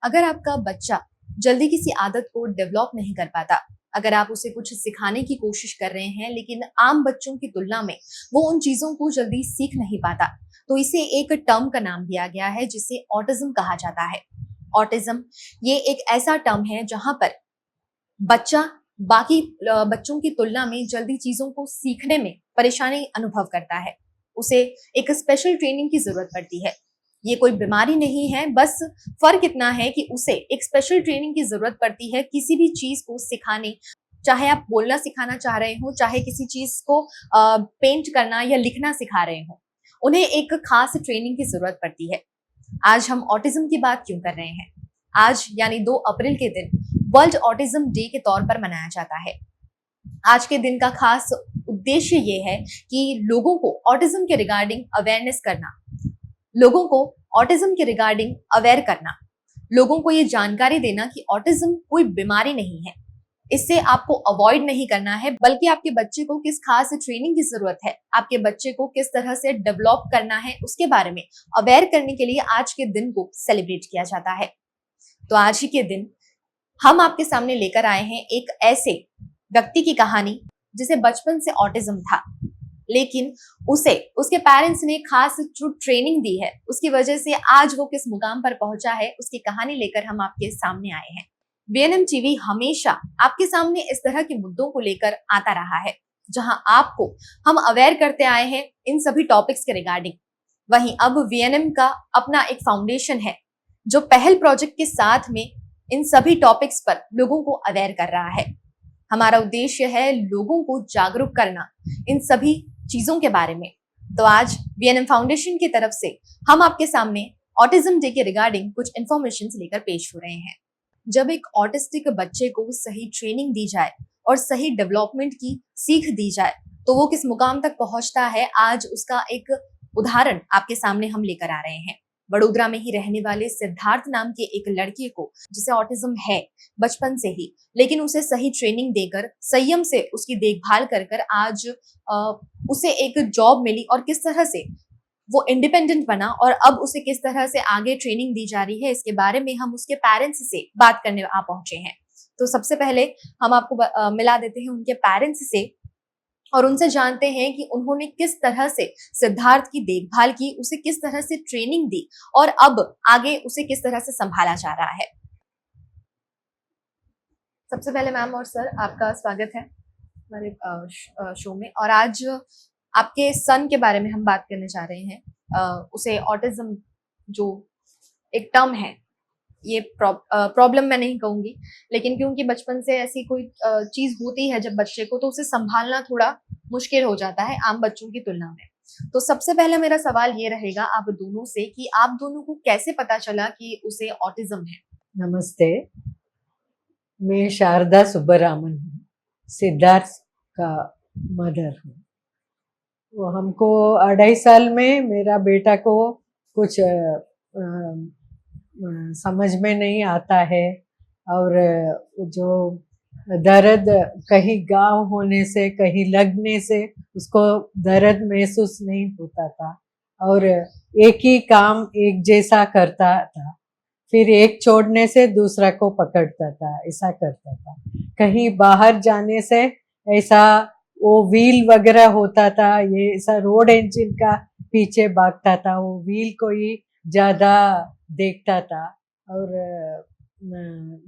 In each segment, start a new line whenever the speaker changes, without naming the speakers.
अगर आपका बच्चा जल्दी किसी आदत को डेवलप नहीं कर पाता, अगर आप उसे कुछ सिखाने की कोशिश कर रहे हैं लेकिन आम बच्चों की तुलना में वो उन चीजों को जल्दी सीख नहीं पाता, तो इसे एक टर्म का नाम दिया गया है जिसे ऑटिज्म कहा जाता है। ऑटिज्म ये एक ऐसा टर्म है जहां पर बच्चा बाकी बच्चों की तुलना में जल्दी चीजों को सीखने में परेशानी अनुभव करता है। उसे एक स्पेशल ट्रेनिंग की जरूरत पड़ती है। ये कोई बीमारी नहीं है, बस फर्क इतना है कि उसे एक स्पेशल ट्रेनिंग की जरूरत पड़ती है किसी भी चीज को सिखाने। चाहे आप बोलना सिखाना चाह रहे हो, चाहे किसी चीज को पेंट करना या लिखना सिखा रहे हो, उन्हें एक खास ट्रेनिंग की जरूरत पड़ती है। आज हम ऑटिज्म की बात क्यों कर रहे हैं? आज यानी 2 अप्रैल के दिन वर्ल्ड ऑटिज्म डे के तौर पर मनाया जाता है। आज के दिन का खास उद्देश्य ये है कि लोगों को ऑटिज्म के रिगार्डिंग अवेयरनेस करना, लोगों को ऑटिज्म के रिगार्डिंग अवेयर करना, लोगों को ये जानकारी देना कि ऑटिज्म कोई बीमारी नहीं है। इससे आपको अवॉइड नहीं करना है, बल्कि आपके बच्चे को किस खास ट्रेनिंग की जरूरत है, आपके बच्चे को किस तरह से डेवलप करना है, उसके बारे में अवेयर करने के लिए आज के दिन को सेलिब्रेट किया जाता है। तो आज ही के दिन हम आपके सामने लेकर आए हैं एक ऐसे व्यक्ति की कहानी जिसे बचपन से ऑटिज्म था, लेकिन उसे उसके पेरेंट्स ने खास जो ट्रेनिंग दी है, उसकी वजह से आज वो किस मुकाम पर पहुंचा है, उसकी कहानी लेकर हम आपके सामने आए हैं। बीएनएम टीवी हमेशा आपके सामने इस तरह के मुद्दों को लेकर आता रहा है, जहां आपको हम अवेयर करते आए हैं इन सभी टॉपिक्स के रिगार्डिंग। वहीं अब वीएनएम का अपना एक फाउंडेशन है जो पहल प्रोजेक्ट के साथ में इन सभी टॉपिक्स पर लोगों को अवेयर कर रहा है। हमारा उद्देश्य है लोगों को जागरूक करना इन सभी चीजों के बारे में। तो आज वीएनएम फाउंडेशन की तरफ से हम आपके सामने ऑटिज्म डे के रिगार्डिंग कुछ इंफॉर्मेशन लेकर पेश हो रहे हैं। जब एक ऑटिस्टिक बच्चे को सही ट्रेनिंग दी जाए और सही डेवलपमेंट की सीख दी जाए, तो वो किस मुकाम तक पहुंचता है, आज उसका एक उदाहरण आपके सामने हम लेकर आ रहे हैं। वडोदरा में ही रहने वाले सिद्धार्थ नाम के एक लड़के को, जिसे ऑटिज्म है बचपन से ही, लेकिन उसे सही ट्रेनिंग देकर, संयम से उसकी देखभाल कर कर आज उसे एक जॉब मिली और किस तरह से वो इंडिपेंडेंट बना और अब उसे किस तरह से आगे ट्रेनिंग दी जा रही है, इसके बारे में हम उसके पेरेंट्स से बात करने आ पहुंचे हैं। तो सबसे पहले हम आपको मिला देते हैं उनके पेरेंट्स से और उनसे जानते हैं कि उन्होंने किस तरह से सिद्धार्थ की देखभाल की, उसे किस तरह से ट्रेनिंग दी और अब आगे उसे किस तरह से संभाला जा रहा है। सबसे पहले मैम और सर, आपका स्वागत है हमारे शो में। और आज आपके सन के बारे में हम बात करने जा रहे हैं। उसे ऑटिज्म जो एक टर्म है, ये प्रॉब्लम मैं नहीं कहूंगी, लेकिन क्योंकि बचपन से ऐसी कोई चीज होती है जब बच्चे को, तो उसे संभालना थोड़ा मुश्किल हो जाता है आम बच्चों की तुलना में। तो सबसे पहले मेरा सवाल ये रहेगा आप दोनों से कि आप दोनों को कैसे पता चला कि उसे ऑटिज्म है?
नमस्ते, मैं शारदा सुब्बरामन हूँ, सिद्धार्थ का मदर हूँ। वो हमको 2.5 साल में मेरा बेटा को कुछ समझ में नहीं आता है, और जो दर्द कहीं गाँव होने से, कहीं लगने से उसको दर्द महसूस नहीं होता था, और एक ही काम एक जैसा करता था, फिर एक छोड़ने से दूसरा को पकड़ता था, ऐसा करता था। कहीं बाहर जाने से ऐसा वो व्हील वगैरह होता था, ये ऐसा रोड इंजन का पीछे भागता था, वो व्हील को ही ज्यादा देखता था। और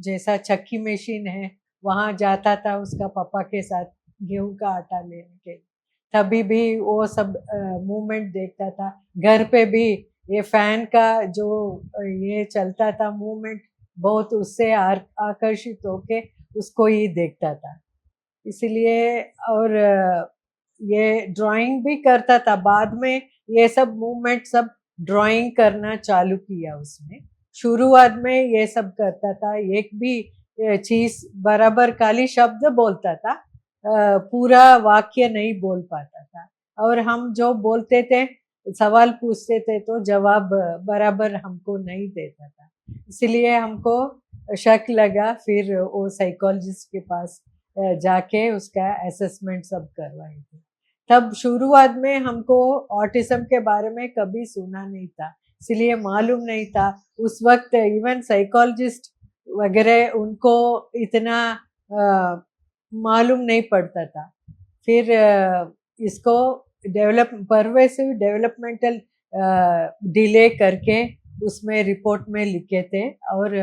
जैसा चक्की मशीन है वहां जाता था उसका पापा के साथ गेहूं का आटा लेने के, तभी भी वो सब मूवमेंट देखता था। घर पे भी ये फैन का जो ये चलता था मूवमेंट, बहुत उससे आकर्षित होके उसको ही देखता था, इसलिए। और ये ड्राइंग भी करता था, बाद में ये सब मूवमेंट सब ड्राइंग करना चालू किया उसने। शुरुआत में ये सब करता था, एक भी चीज बराबर खाली शब्द बोलता था, पूरा वाक्य नहीं बोल पाता था, और हम जो बोलते थे, सवाल पूछते थे तो जवाब बराबर हमको नहीं देता था, इसलिए हमको शक लगा। फिर वो साइकोलॉजिस्ट के पास जाके उसका असेसमेंट सब करवाए थे। तब शुरुआत में हमको ऑटिज्म के बारे में कभी सुना नहीं था, इसलिए मालूम नहीं था उस वक्त। इवन साइकोलॉजिस्ट वगैरह उनको इतना मालूम नहीं पड़ता था। फिर इसको परवेसिव डेवलपमेंटल डिले करके उसमें रिपोर्ट में लिखे थे, और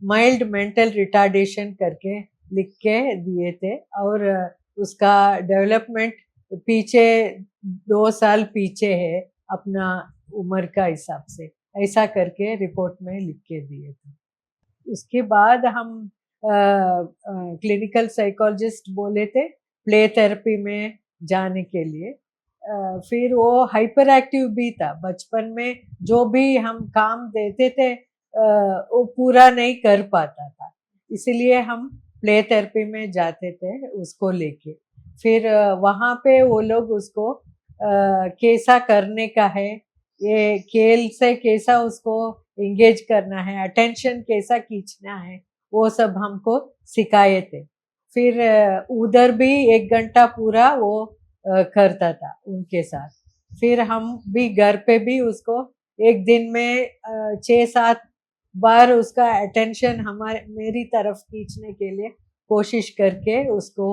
माइल्ड मेंटल रिटार्डेशन करके लिख के दिए थे, और उसका डेवलपमेंट पीछे 2 साल पीछे है अपना उम्र का हिसाब से, ऐसा करके रिपोर्ट में लिख के दिए थे। उसके बाद हम क्लिनिकल साइकोलॉजिस्ट बोले थे प्ले थेरेपी में जाने के लिए। फिर वो हाइपर एक्टिव भी था, बचपन में जो भी हम काम देते थे वो पूरा नहीं कर पाता था, इसलिए हम प्ले थेरेपी में जाते थे उसको लेके। फिर वहाँ पे वो लोग उसको कैसा करने का है, ये खेल से कैसा उसको एंगेज करना है, अटेंशन कैसा खींचना है, वो सब हमको सिखाए थे। फिर उधर भी 1 घंटा पूरा वो करता था उनके साथ। फिर हम भी घर पे भी उसको एक दिन में 6-7 बार उसका अटेंशन मेरी तरफ खींचने के लिए कोशिश करके उसको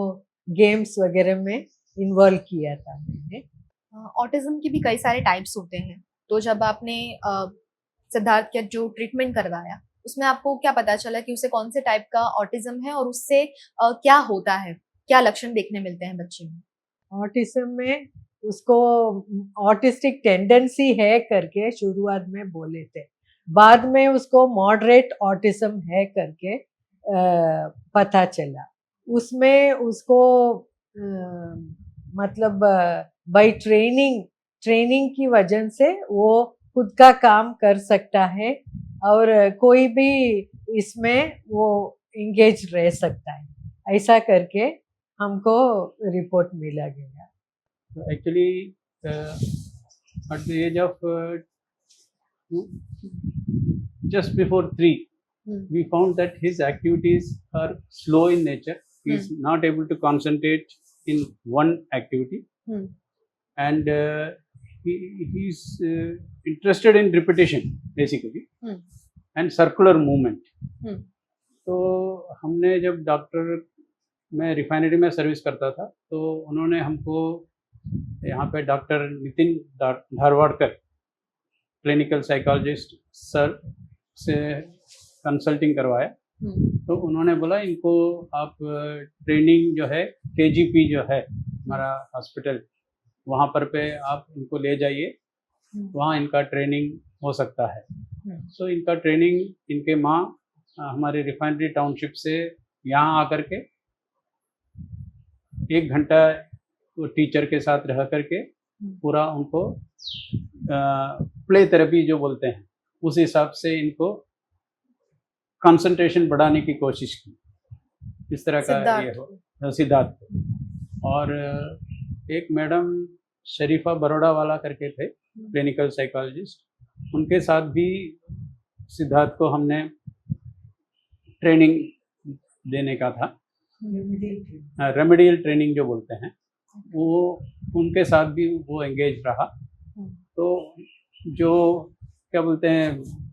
गेम्स वगैरह में इन्वॉल्व किया था मैंने।
ऑटिज्म के भी कई सारे टाइप्स होते हैं, तो जब आपने सिद्धार्थ का जो ट्रीटमेंट करवाया उसमें आपको क्या पता चला कि उसे कौन से टाइप का ऑटिज्म है और उससे क्या होता है, क्या लक्षण देखने मिलते हैं बच्चे में?
ऑटिज्म में उसको ऑटिस्टिक टेंडेंसी है करके शुरुआत में बोले थे, बाद में उसको मॉडरेट ऑटिज्म है करके पता चला। उसमें उसको मतलब बाय ट्रेनिंग की वजह से वो खुद का काम कर सकता है, और कोई भी इसमें वो इंगेज रह सकता है, ऐसा करके हमको रिपोर्ट मिला गया।
Actually, at the age of just before 3, we found that his activities are slow in nature. He is not able to concentrate in one activity, and he is interested in repetition basically, and circular movement. तो हमने जब doctor, मैं refinery में service करता था, तो उन्होंने हमको यहाँ पे doctor Nitin Dharwadkar clinical psychologist sir से कंसल्टिंग करवाया। तो उन्होंने बोला इनको आप ट्रेनिंग जो है KGP जो है हमारा हॉस्पिटल, वहाँ पर पे आप इनको ले जाइए, वहाँ इनका ट्रेनिंग हो सकता है। सो इनका ट्रेनिंग इनके माँ हमारे रिफाइनरी टाउनशिप से यहाँ आकर के 1 घंटा वो टीचर के साथ रह करके पूरा उनको प्ले थेरेपी जो बोलते हैं उस हिसाब से इनको कंसंट्रेशन बढ़ाने की कोशिश की। इस तरह का ये हो सिद्धार्थ। और एक मैडम शरीफा बरोड़ा वाला करके थे क्लिनिकल साइकोलॉजिस्ट, उनके साथ भी सिद्धार्थ को हमने ट्रेनिंग देने का था, रेमेडियल ट्रेनिंग जो बोलते हैं, वो उनके साथ भी वो एंगेज रहा। तो जो क्या बोलते हैं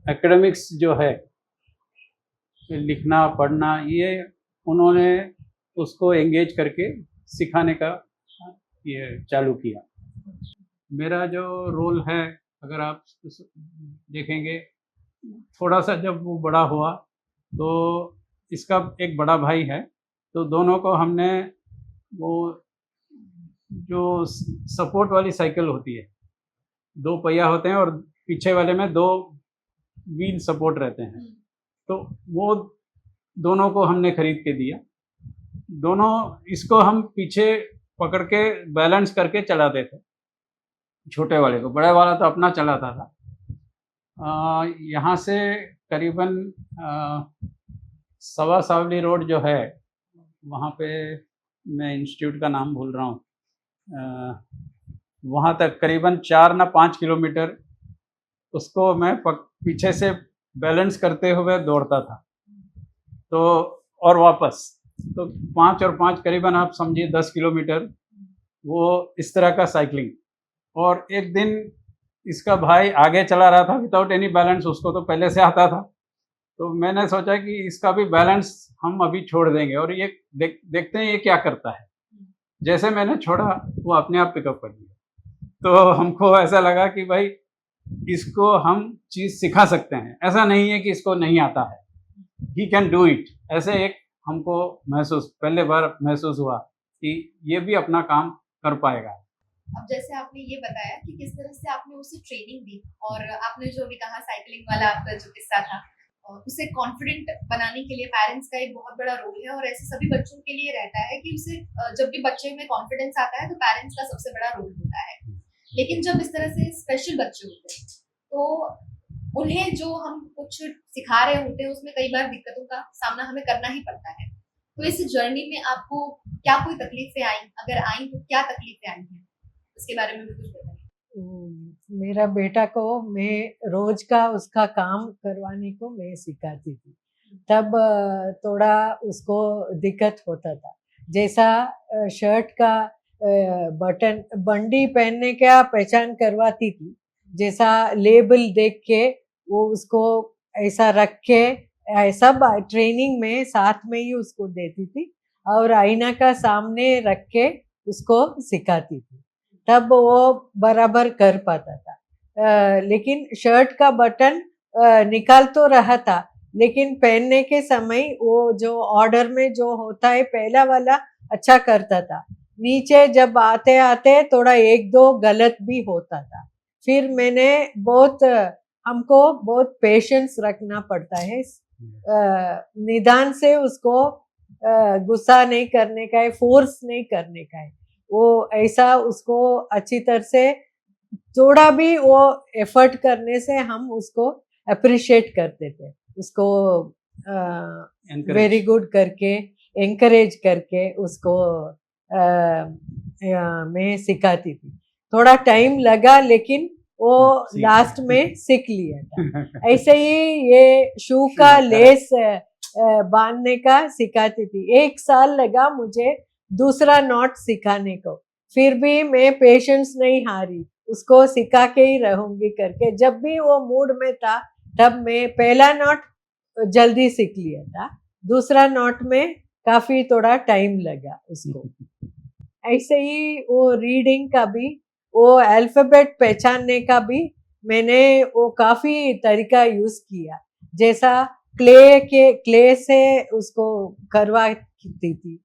एकेडमिक्स जो है, लिखना पढ़ना, ये उन्होंने उसको एंगेज करके सिखाने का ये चालू किया। मेरा जो रोल है, अगर आप देखेंगे, थोड़ा सा जब वो बड़ा हुआ तो इसका एक बड़ा भाई है, तो दोनों को हमने वो जो सपोर्ट वाली साइकिल होती है, 2 पहिया होते हैं और पीछे वाले में 2 व्हील सपोर्ट रहते हैं, तो वो दोनों को हमने खरीद के दिया। दोनों इसको हम पीछे पकड़ के बैलेंस करके चलाते थे, छोटे वाले को, बड़े वाला तो अपना चलाता था। यहाँ से करीबन सवा सावली रोड जो है, वहाँ पे मैं इंस्टीट्यूट का नाम भूल रहा हूँ, वहाँ तक करीबन 4 ना 5 किलोमीटर उसको मैं पीछे से बैलेंस करते हुए दौड़ता था। तो और वापस, तो 5 और 5 करीबन आप समझिए 10 किलोमीटर वो इस तरह का साइकिलिंग। और एक दिन इसका भाई आगे चला रहा था विदाउट एनी बैलेंस, उसको तो पहले से आता था। तो मैंने सोचा कि इसका भी बैलेंस हम अभी छोड़ देंगे और ये देखते हैं ये क्या करता है। जैसे मैंने छोड़ा वो अपने आप पिकअप कर लिया। तो हमको ऐसा लगा कि भाई इसको हम चीज़ सिखा सकते हैं, ऐसा नहीं है कि इसको नहीं आता है, ही कैन डू इट। ऐसे एक हमको पहले बार महसूस हुआ कि ये भी अपना काम कर पाएगा।
अब जैसे आपने ये बताया कि किस तरह से आपने उसे ट्रेनिंग दी और आपने जो भी कहा साइकिलिंग वाला आपका जो किस्सा था, उसे कॉन्फिडेंट बनाने के लिए पेरेंट्स का एक बहुत बड़ा रोल है और ऐसे सभी बच्चों के लिए रहता है कि उसे जब भी बच्चे में कॉन्फिडेंस आता है तो पेरेंट्स का सबसे बड़ा रोल होता है। लेकिन जब इस तरह से स्पेशल बच्चे होते हैं तो उन्हें जो हम कुछ सिखा रहे होते हैं उसमें कई बार दिक्कतों का सामना हमें करना ही पड़ता है। तो इस जर्नी में आपको क्या कोई तकलीफें आई, अगर आई तो क्या तकलीफें आई हैं, इसके बारे में भी कुछ बताइए।
मेरा बेटा को मैं रोज का उसका काम करवाने को मैं सिखाती थी, तब थोड़ा उसको दिक्कत होता था। जैसा शर्ट का बटन बंडी पहनने का पहचान करवाती थी, जैसा लेबल देख के वो उसको ऐसा रख के सब ट्रेनिंग में साथ में ही उसको देती थी और आईना का सामने रख के उसको सिखाती थी, तब वो बराबर कर पाता था। लेकिन शर्ट का बटन निकाल तो रहा था, लेकिन पहनने के समय वो जो ऑर्डर में जो होता है पहला वाला अच्छा करता था, नीचे जब आते आते थोड़ा एक दो गलत भी होता था। फिर मैंने हमको बहुत पेशेंस रखना पड़ता है, निदान से उसको गुस्सा नहीं करने का है, फोर्स नहीं करने का है। वो ऐसा उसको अच्छी तरह से थोड़ा भी वो एफर्ट करने से हम उसको अप्रिशिएट करते थे, उसको वेरी गुड करके एनकरेज करके उसको मैं सिखाती थी। थोड़ा टाइम लगा लेकिन वो लास्ट में सीख लिया था। ऐसे ही ये शू का लेस बांधने का सिखाती थी। 1 साल लगा मुझे दूसरा नॉट सिखाने को, फिर भी मैं पेशेंस नहीं हारी, उसको सिखा के ही रहूंगी करके। जब भी वो मूड में था तब मैं पहला नॉट जल्दी सीख लिया था, दूसरा नॉट में काफी थोड़ा टाइम लगा उसको। ऐसे ही वो रीडिंग का भी, वो अल्फाबेट पहचानने का भी मैंने वो काफी तरीका यूज किया। जैसा क्ले से उसको करवाती थी,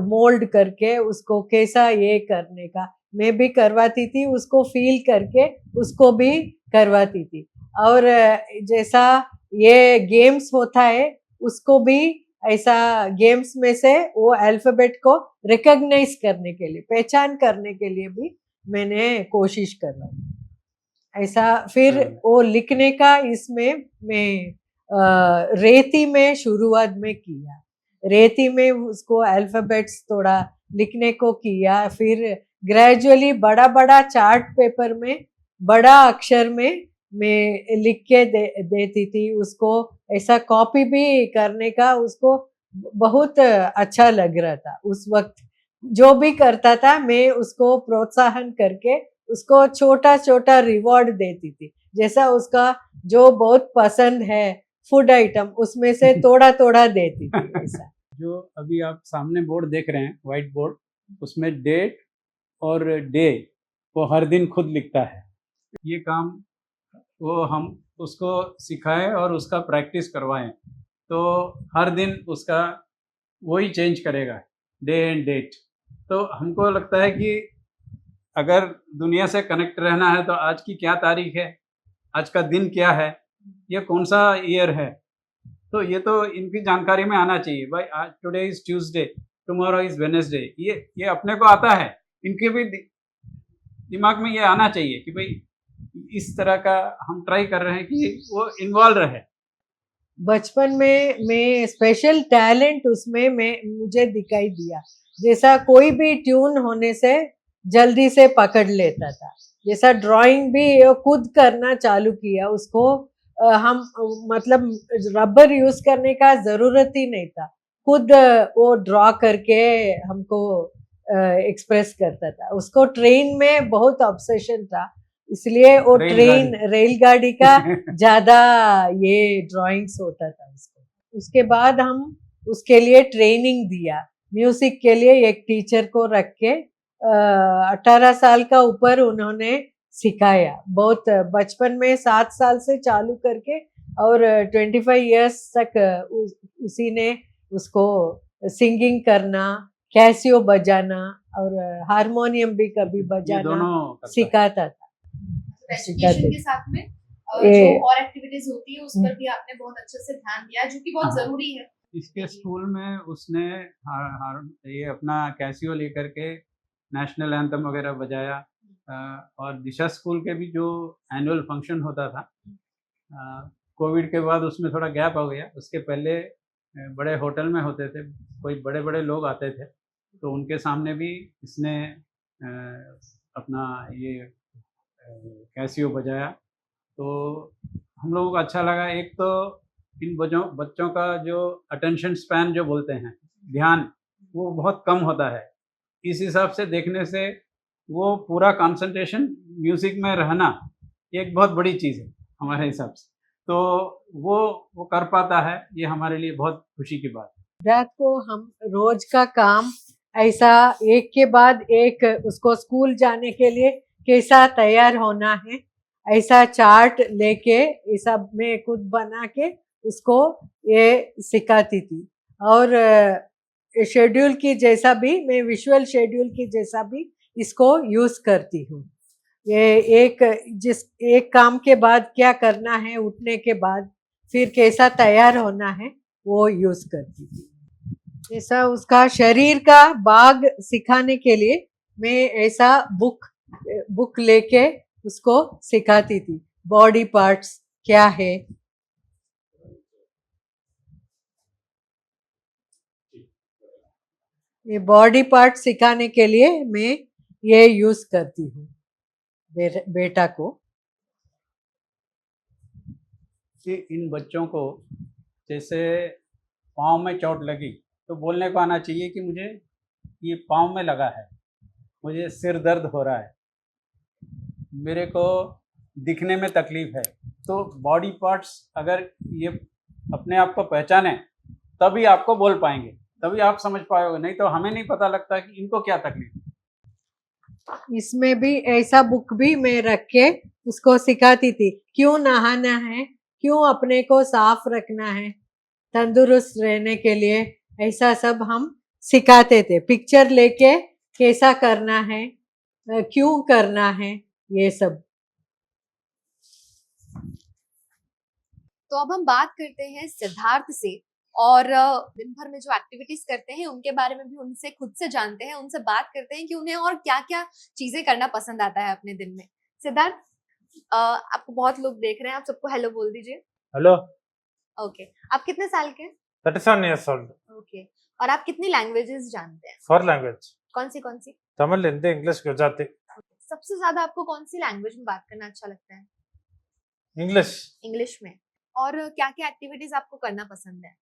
मोल्ड करके उसको कैसा ये करने का मैं भी करवाती थी, उसको फील करके उसको भी करवाती थी। और जैसा ये गेम्स होता है उसको भी ऐसा गेम्स में से वो अल्फाबेट को रिकॉग्नाइज करने के लिए, पहचान करने के लिए भी मैंने कोशिश करवाई। ऐसा फिर वो लिखने का इसमें मैं रेती में शुरुआत में किया, रेती में उसको अल्फाबेट्स थोड़ा लिखने को किया। फिर ग्रेजुअली बड़ा बड़ा चार्ट पेपर में बड़ा अक्षर में मैं लिख के देती थी उसको। ऐसा कॉपी भी करने का उसको बहुत अच्छा लग रहा था उस वक्त। जो भी करता था मैं उसको प्रोत्साहन करके उसको छोटा छोटा रिवॉर्ड देती थी। जैसा उसका जो बहुत पसंद है फूड आइटम, उसमें से थोड़ा थोड़ा देती थी ऐसा।
जो अभी आप सामने बोर्ड देख रहे हैं, व्हाइट बोर्ड, उसमें डेट और डे वो हर दिन खुद लिखता है। ये काम वो हम उसको सिखाएं और उसका प्रैक्टिस करवाएं तो हर दिन उसका वही चेंज करेगा, डे एंड डेट। तो हमको लगता है कि अगर दुनिया से कनेक्ट रहना है तो आज की क्या तारीख है, आज का दिन क्या है, ये कौन सा ईयर है, तो ये तो इनकी जानकारी में आना चाहिए। भाई आज today is Tuesday, tomorrow is Wednesday, ये अपने को आता है, इनके भी दिमाग में ये आना चाहिए कि भाई इस तरह का हम ट्राई कर रहे हैं कि वो इन्वॉल्व रहे।
बचपन में मैं स्पेशल टैलेंट उसमें मुझे दिखाई दिया। जैसा कोई भी ट्यून होने से जल्दी से पकड़ लेता था। जैसा ड्राइंग भी खुद करना चालू किया, उसको हम मतलब रबर यूज करने का जरूरत ही नहीं था, खुद वो ड्रॉ करके हमको एक्सप्रेस करता था। उसको ट्रेन में बहुत ऑब्सेशन था, इसलिए वो
रेलगाड़ी।
रेलगाड़ी का ज्यादा ये ड्राइंग्स होता था उसको। उसके बाद हम उसके लिए ट्रेनिंग दिया। म्यूजिक के लिए एक टीचर को रख के 18 साल का ऊपर उन्होंने सिखाया। बहुत बचपन में 7 साल से चालू करके और 25 इयर्स तक उसी ने उसको सिंगिंग करना, कैसियो बजाना और हारमोनियम भी कभी
ये
बजाना
दोनों करता है।
सिखाता था।
एजुकेशन के साथ में
ये-
जो और एक्टिविटीज होती है उस पर भी आपने बहुत अच्छे से ध्यान दिया, जो कि बहुत
हाँ।
जरूरी है।
इसके स्कूल में उसने ये अपना कैसियो लेकर के नेशनल एंथम वगैरह बजाया। और दिशा स्कूल के भी जो एनुअल फंक्शन होता था, कोविड के बाद उसमें थोड़ा गैप हो गया। उसके पहले बड़े होटल में होते थे, कोई बड़े बड़े लोग आते थे, तो उनके सामने भी इसने अपना ये कैसियो बजाया। तो हम लोगों को अच्छा लगा। एक तो इन बच्चों का जो अटेंशन स्पैन जो बोलते हैं, ध्यान, वो बहुत कम होता है। इस हिसाब से देखने से वो पूरा कंसंट्रेशन म्यूजिक में रहना एक बहुत बड़ी चीज़ है हमारे हिसाब से। तो वो कर पाता है, ये हमारे लिए बहुत खुशी की बात है।
रात को हम रोज का काम ऐसा एक के बाद एक उसको स्कूल जाने के लिए कैसा तैयार होना है, ऐसा चार्ट लेके ये सब में खुद बना के उसको ये सिखाती थी। और शेड्यूल की जैसा भी, मैं विजुअल शेड्यूल की जैसा भी इसको यूज करती हूँ। ये एक काम के बाद क्या करना है, उठने के बाद फिर कैसा तैयार होना है, वो यूज करती थी। जैसा उसका शरीर का भाग सिखाने के लिए मैं ऐसा बुक लेके उसको सिखाती थी। बॉडी पार्ट्स क्या है, ये बॉडी पार्ट सिखाने के लिए मैं ये यूज करती हूँ बेटा को।
कि इन बच्चों को जैसे पाँव में चोट लगी तो बोलने को आना चाहिए कि मुझे ये पाँव में लगा है, मुझे सिर दर्द हो रहा है, मेरे को दिखने में तकलीफ है। तो बॉडी पार्ट्स अगर ये अपने आप को पहचाने तभी आपको बोल पाएंगे, तभी आप समझ पाओगे, नहीं तो हमें नहीं पता लगता कि इनको क्या तकलीफ है।
इसमें भी ऐसा बुक भी मैं रख के उसको सिखाती थी। क्यों नहाना है, क्यों अपने को साफ रखना है, तंदुरुस्त रहने के लिए, ऐसा सब हम सिखाते थे। पिक्चर लेके कैसा करना है, क्यों करना है, ये सब।
तो अब हम बात करते हैं सिद्धार्थ से, और दिन भर में जो एक्टिविटीज करते हैं उनके बारे में भी उनसे खुद से जानते हैं, उनसे बात करते हैं कि उन्हें और क्या क्या चीजें करना पसंद आता है अपने दिन में। सिद्धार्थ, आपको बहुत लोग देख रहे हैं, आप सबको हेलो बोल दीजिए।
हेलो।
ओके, आप कितने साल के हैं?
37 years old.
ओके, और आप कितनी लैंग्वेजेस जानते हैं?
4 language.
कौन सी?
तमिल, हिंदी, इंग्लिश, गुजराती.
सबसे ज्यादा आपको कौन सी लैंग्वेज में बात करना अच्छा लगता है?
इंग्लिश.
इंग्लिश में। और क्या क्या एक्टिविटीज आपको करना पसंद है?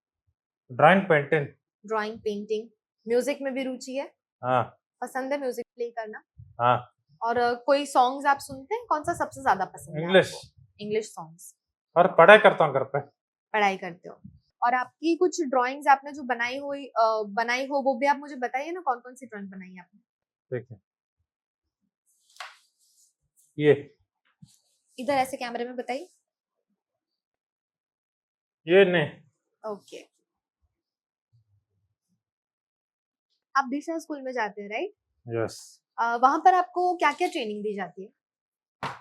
Drawing, painting.
Drawing, painting, music में भी रुचि है?
हाँ.
पसंद है म्यूजिक प्ले करना?
हाँ.
और कोई सॉन्ग्स आप सुनते हैं? कौन सा सबसे ज्यादा पसंद है?
इंग्लिश.
English songs.
और पढ़ाई करता हूँ घर पे.
पढ़ाई करते हो। और आपकी कुछ ड्राइंग्स आपने जो बनाई हो वो भी आप मुझे बताइए ना, कौन कौन सी ड्राइंग बनाई है आपने?
ठीक है. ये
इधर ऐसे कैमरे में बताइए।
ये नहीं.
ओके, आप दिशा स्कूल में जाते हैं, राइट?
यस.
वहां पर आपको क्या क्या ट्रेनिंग दी जाती है?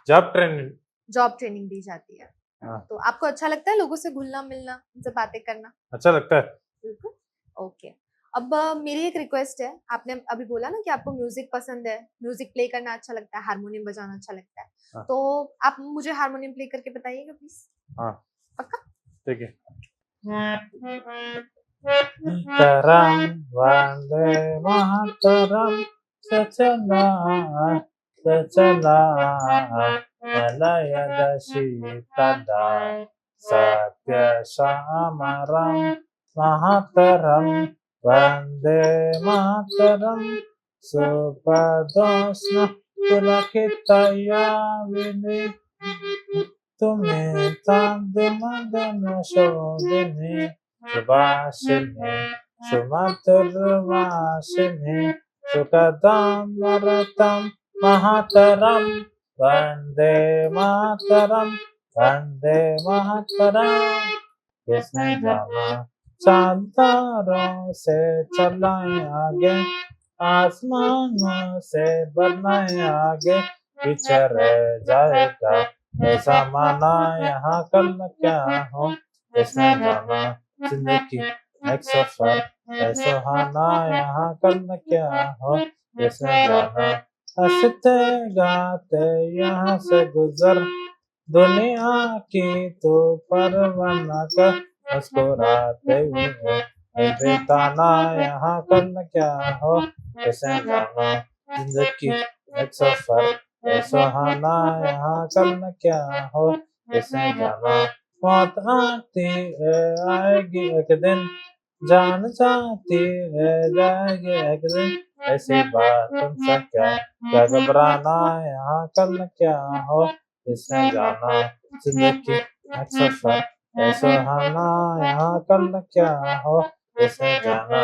Job training.
जॉब ट्रेनिंग दी जाती है।
हाँ.
तो आपको अच्छा लगता है लोगों से घुलना मिलना, उनसे बातें करना?
अच्छा लगता है.
बिल्कुल। ओके, अब मेरी एक रिक्वेस्ट है। आपने अभी बोला ना कि आपको म्यूजिक पसंद है, म्यूजिक प्ले करना अच्छा लगता है, हारमोनियम बजाना अच्छा लगता है।
हाँ.
तो आप मुझे हारमोनियम प्ले करके बताइएगा प्लीज।
हाँ.
पक्का?
ठीक है. तरम वंदे मातरम सचना सचना लयदशी तदा सत्य सामरम मातरम वंदे मातरम सुपदोष्ण पुलकितया विनि तुम्हें चांद मदन शोधिनी सुभाषिनी सुमधुरवासिनी सुखदां वरदं महतरं वन्दे मातरं वन्दे मातरं। किसने जाना चांदरों से चलाए आगे आसमानों से बढ़ाए आगे पीछे रह जाएगा ऐसा माना यहाँ कल क्या हो। किसने जाना जिंदगी एक सफर है सुहाना यहाँ कल क्या हो। किसने जाना हंसते गाते यहाँ से गुजर दुनिया की तो परवाना कर मुस्कुराते हुए बेताना यहाँ कल क्या हो। किसने जाना जिंदगी एक सफर है सुहाना यहाँ कल क्या हो। किसने जाना मौत आती है आएगी एक दिन जान जाती है जाएगी एक दिन ऐसी बात तुमसे क्या घबराना यहाँ कल क्या हो। किसने जाना जिंदगी एक सफर है सुहाना यहाँ कल क्या हो। किसने जाना।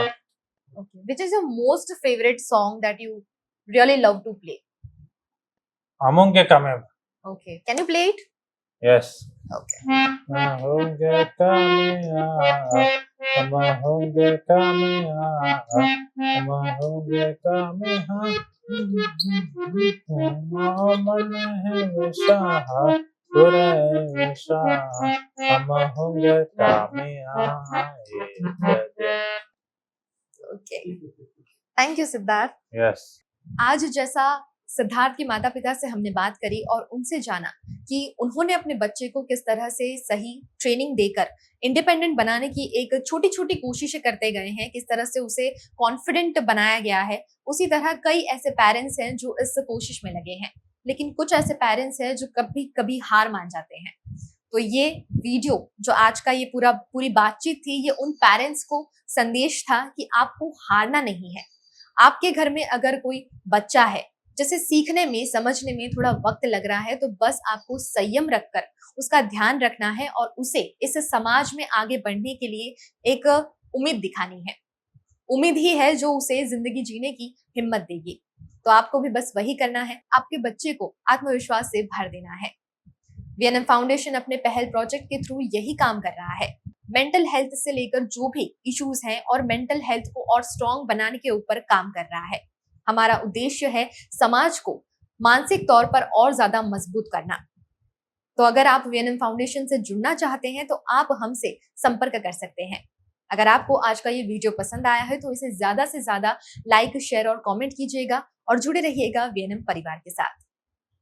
Okay. Which is your most favorite song that you really love to play?
होंगे कामयाब।
Okay. Can you play it?
Yes.
Okay.
होंगे कामयाब हम होंगे कामयाब हम होंगे कामयाब मन है विशाह पूरे विशाह हम होंगे कामयाब।
Okay. Thank you, Siddharth.
Yes.
आज जैसा सिद्धार्थ के माता पिता से हमने बात करी और उनसे जाना कि उन्होंने अपने बच्चे को किस तरह से सही ट्रेनिंग देकर इंडिपेंडेंट बनाने की एक छोटी छोटी कोशिशें करते गए हैं, किस तरह से उसे कॉन्फिडेंट बनाया गया है। उसी तरह कई ऐसे पेरेंट्स हैं जो इस कोशिश में लगे हैं, लेकिन कुछ ऐसे पेरेंट्स हैं जो कभी कभी हार मान जाते हैं। तो ये वीडियो जो आज का ये पूरी बातचीत थी, ये उन पेरेंट्स को संदेश था कि आपको हारना नहीं है। आपके घर में अगर कोई बच्चा है जिसे सीखने में समझने में थोड़ा वक्त लग रहा है, तो बस आपको संयम रखकर उसका ध्यान रखना है और उसे इस समाज में आगे बढ़ने के लिए एक उम्मीद दिखानी है। उम्मीद ही है जो उसे जिंदगी जीने की हिम्मत देगी। तो आपको भी बस वही करना है, आपके बच्चे को आत्मविश्वास से भर देना है। वीएनएम फाउंडेशन अपने पहल प्रोजेक्ट के थ्रू यही काम कर रहा है। मेंटल हेल्थ से लेकर जो भी इश्यूज हैं और मेंटल हेल्थ को और स्ट्रॉन्ग बनाने के ऊपर काम कर रहा है। हमारा उद्देश्य है समाज को मानसिक तौर पर और ज्यादा मजबूत करना। तो अगर आप वीएनएम फाउंडेशन से जुड़ना चाहते हैं तो आप हमसे संपर्क कर सकते हैं। अगर आपको आज का ये वीडियो पसंद आया है तो इसे ज्यादा से ज्यादा लाइक, शेयर और कमेंट कीजिएगा और जुड़े रहिएगा वीएनएम परिवार के साथ।